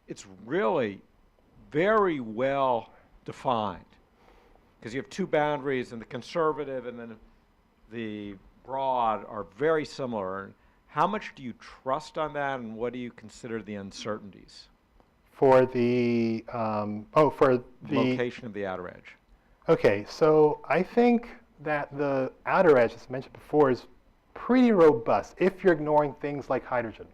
it's really very well defined because you have two boundaries, and the conservative and then the broad are very similar. How much do you trust on that, and what do you consider the uncertainties? For the Location of the outer edge. Okay, so I think that the outer edge, as mentioned before, is pretty robust if you're ignoring things like hydrogen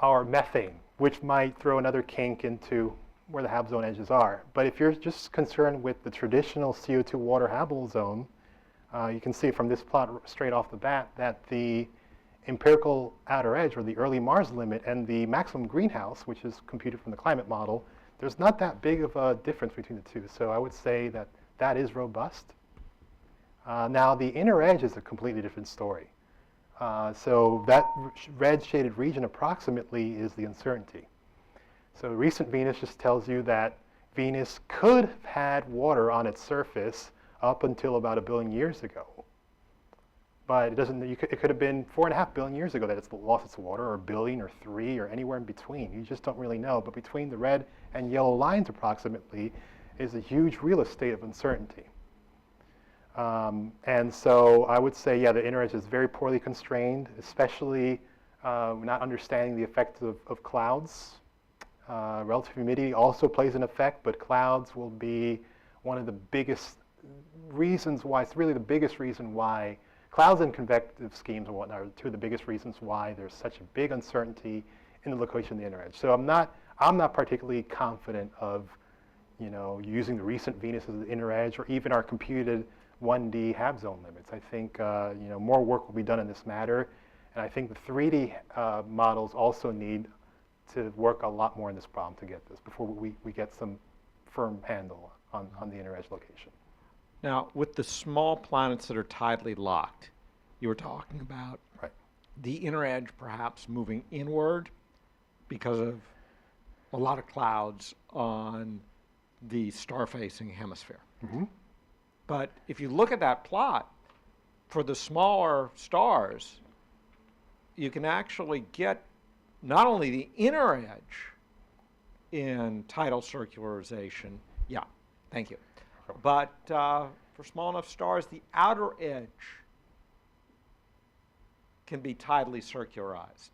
or methane, which might throw another kink into where the habitable zone edges are. But if you're just concerned with the traditional CO2 water habitable zone, you can see from this plot straight off the bat that the empirical outer edge, or the early Mars limit, and the maximum greenhouse, which is computed from the climate model, there's not that big of a difference between the two. So I would say that that is robust. Now, the inner edge is a completely different story. So that red shaded region approximately is the uncertainty. So recent Venus just tells you that Venus could have had water on its surface up until about 1 billion years ago. But it doesn't. It could have been 4.5 billion years ago that it's lost its water, or 1 billion, or 3, or anywhere in between. You just don't really know. But between the red and yellow lines approximately is a huge real estate of uncertainty. And so I would say, yeah, the inner edge is very poorly constrained, especially not understanding the effects of clouds. Relative humidity also plays an effect, but clouds will be one of the biggest reasons why, it's really the biggest reason why clouds and convective schemes and whatnot are two of the biggest reasons why there's such a big uncertainty in the location of the inner edge. So I'm not particularly confident of, using the recent Venus as the inner edge, or even our computed 1D hab zone limits. I think more work will be done in this matter, and I think the 3D models also need to work a lot more in this problem to get this before we get some firm handle on the inner edge location. Now, with the small planets that are tidally locked, you were talking about the inner edge perhaps moving inward because of a lot of clouds on the star-facing hemisphere. Mm-hmm. But if you look at that plot, for the smaller stars, you can actually get not only the inner edge in tidal circularization, thank you, but for small enough stars, the outer edge can be tidally circularized.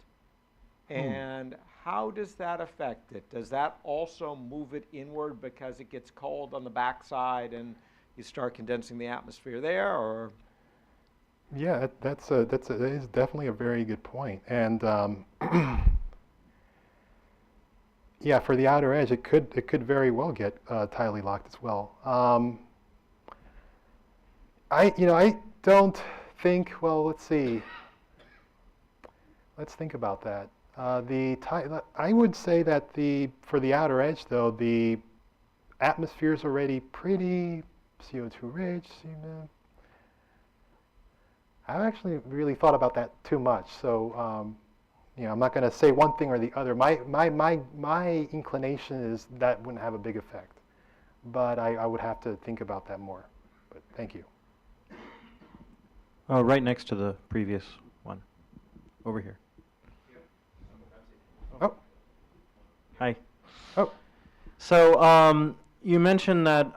And how does that affect it? Does that also move it inward because it gets cold on the backside and you start condensing the atmosphere there, or? Yeah, that is definitely a very good point. And yeah, for the outer edge, it could very well get tidally locked as well. I don't think. Well, let's see. Let's think about that. I would say that for the outer edge, though, the atmosphere is already pretty CO2 rich. I've actually really thought about that too much. So I'm not going to say one thing or the other. My inclination is that wouldn't have a big effect, but I would have to think about that more. But thank you. Right next to the previous one, over here. Oh. Hi. Oh. So you mentioned that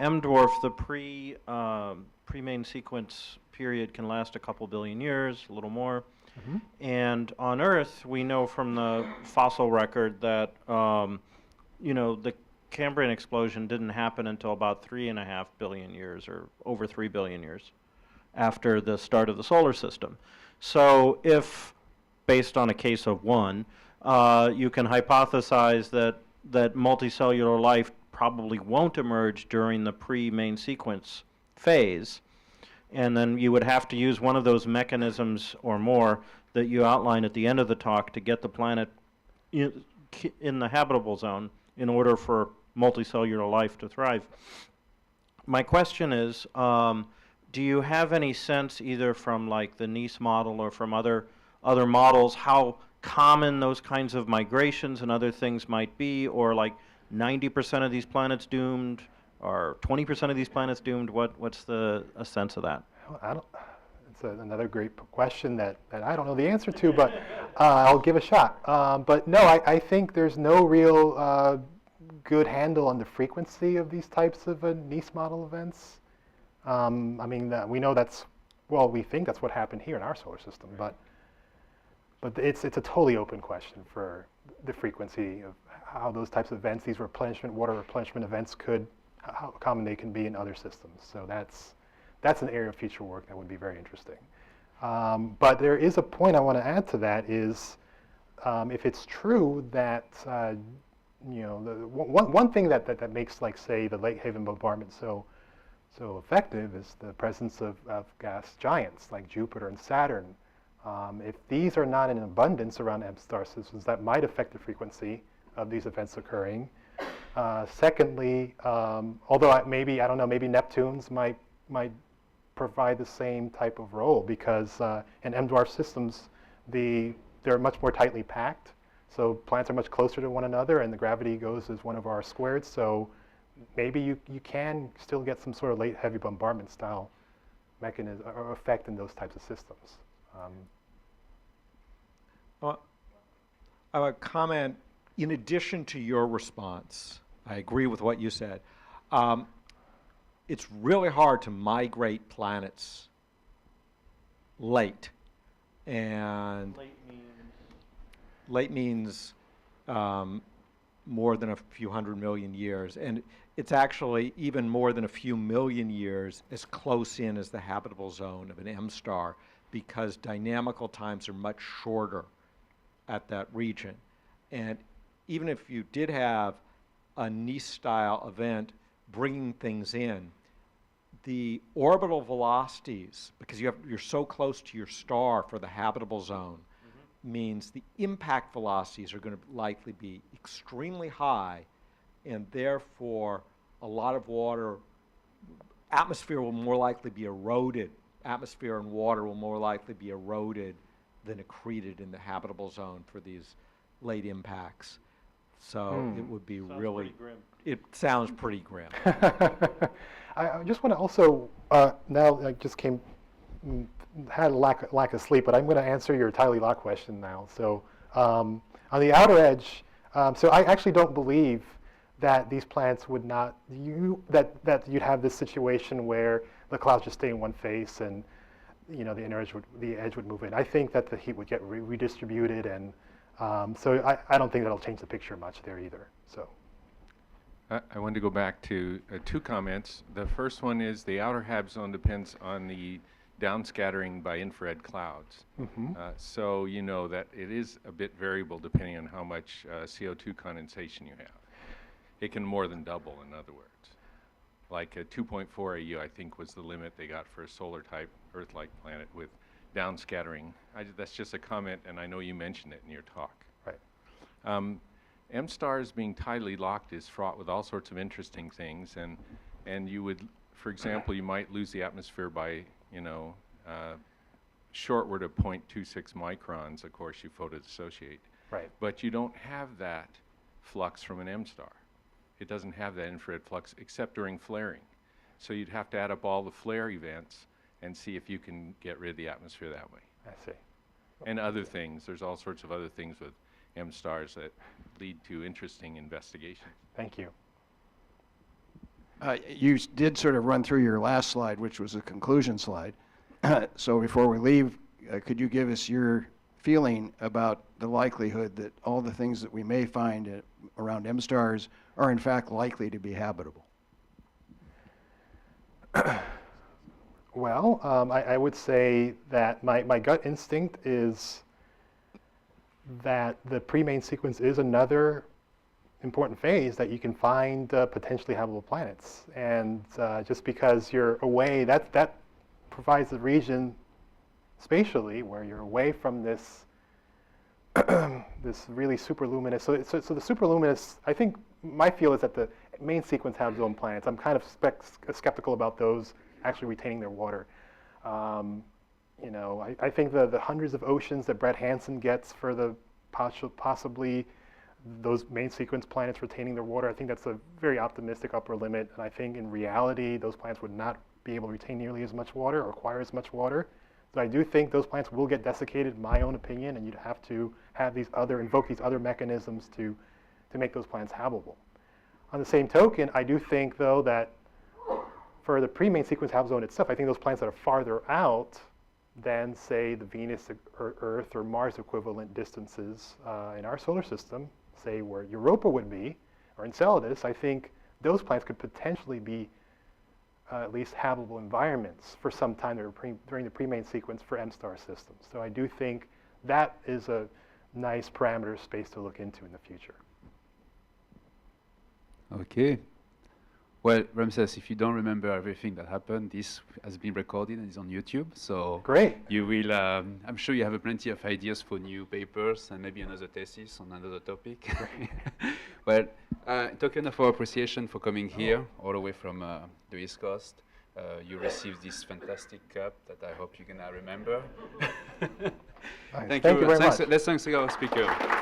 M-dwarf, the pre-main sequence period, can last a couple billion years, a little more. Mm-hmm. And on Earth, we know from the fossil record that the Cambrian explosion didn't happen until about 3.5 billion years, or over 3 billion years, after the start of the solar system. So if, based on a case of 1, you can hypothesize that multicellular life probably won't emerge during the pre-main sequence phase. And then you would have to use one of those mechanisms or more that you outline at the end of the talk to get the planet in the habitable zone in order for multicellular life to thrive. My question is, do you have any sense, either from like the Nice model or from other models, how common those kinds of migrations and other things might be, or like 90% of these planets doomed, or 20% of these planets doomed? What's a sense of that? It's another great question that I don't know the answer to, but I'll give a shot. But no, I think there's no real good handle on the frequency of these types of Nice model events. I mean, we know we think that's what happened here in our solar system, but it's a totally open question for the frequency of how those types of events, these water replenishment events, how common they can be in other systems. So that's an area of future work that would be very interesting. But there is a point I want to add to that is, if it's true that one thing that makes, like, say, the Lake Haven bombardment so effective is the presence of gas giants like Jupiter and Saturn. If these are not in abundance around M-star systems, that might affect the frequency of these events occurring. Secondly, although maybe Neptune's might provide the same type of role, because in M-dwarf systems, they're much more tightly packed. So planets are much closer to one another, and the gravity goes as 1 over r squared. So maybe you can still get some sort of late heavy bombardment style mechanism or effect in those types of systems. Well, I have a comment in addition to your response. I agree with what you said. It's really hard to migrate planets late. And late means more than a few 100 million years. And it's actually even more than a few million years as close in as the habitable zone of an M-star, because dynamical times are much shorter at that region. And even if you did have a Nice-style event bringing things in, the orbital velocities, because you're so close to your star for the habitable zone, means the impact velocities are going to likely be extremely high, and therefore a lot of water, atmosphere will more likely be eroded. Atmosphere and water will more likely be eroded than accreted in the habitable zone for these late impacts. So it would be really, it sounds pretty grim. I just want to also, now I just had a lack of sleep, but I'm going to answer your tightly locked question now. So on the outer edge, so I actually don't believe that these planets would not, that you'd have this situation where the clouds just stay in one face and the edge would move in. I think that the heat would get redistributed, and so I don't think that'll change the picture much there either. So. I wanted to go back to 2 comments. The first one is the outer Hab zone depends on the downscattering by infrared clouds. So you know that it is a bit variable depending on how much CO2 condensation you have. It can more than double, in other words. Like a 2.4 AU, I think, was the limit they got for a solar-type Earth-like planet with downscattering. That's just a comment, and I know you mentioned it in your talk. Right. M-stars being tidally locked is fraught with all sorts of interesting things, and you would, for example, you might lose the atmosphere by, shortward of 0.26 microns. Of course, you photodissociate. Right. But you don't have that flux from an M-star. It doesn't have that infrared flux except during flaring. So you'd have to add up all the flare events and see if you can get rid of the atmosphere that way. I see. And other things. There's all sorts of other things with M-stars that lead to interesting investigations. Thank you. You did sort of run through your last slide, which was a conclusion slide. So before we leave, could you give us your feeling about the likelihood that all the things that we may find around M-stars are in fact likely to be habitable? Well, I would say that my gut instinct is that the PreMain sequence is another important phase that you can find potentially habitable planets. And just because you're away, that provides a region spatially where you're away from this this really superluminous. So the superluminous, I think my feel is that the main sequence have zone planets. I'm kind of skeptical about those actually retaining their water. You know, I think the hundreds of oceans that Brett Hansen gets for the possibly those main sequence planets retaining their water, I think that's a very optimistic upper limit. And I think in reality, those planets would not be able to retain nearly as much water or acquire as much water. So I do think those planets will get desiccated, in my own opinion, and you'd have to have invoke these other mechanisms to make those planets habitable. On the same token, I do think, though, that for the PreMain Sequence habitable zone itself, I think those planets that are farther out than, say, the Venus or Earth or Mars equivalent distances in our solar system, say where Europa would be, or Enceladus, I think those planets could potentially be at least habitable environments for some time during the PreMain sequence for M-star systems. So I do think that is a nice parameter space to look into in the future. Okay. Well, Ramses, if you don't remember everything that happened, this has been recorded and is on YouTube. So great. You will. I'm sure you have plenty of ideas for new papers and maybe another thesis on another topic. Well, token of our appreciation for coming here all the way from the East Coast. You received this fantastic cup that I hope you're gonna remember. Nice. Thank you very much. Let's thank our speaker.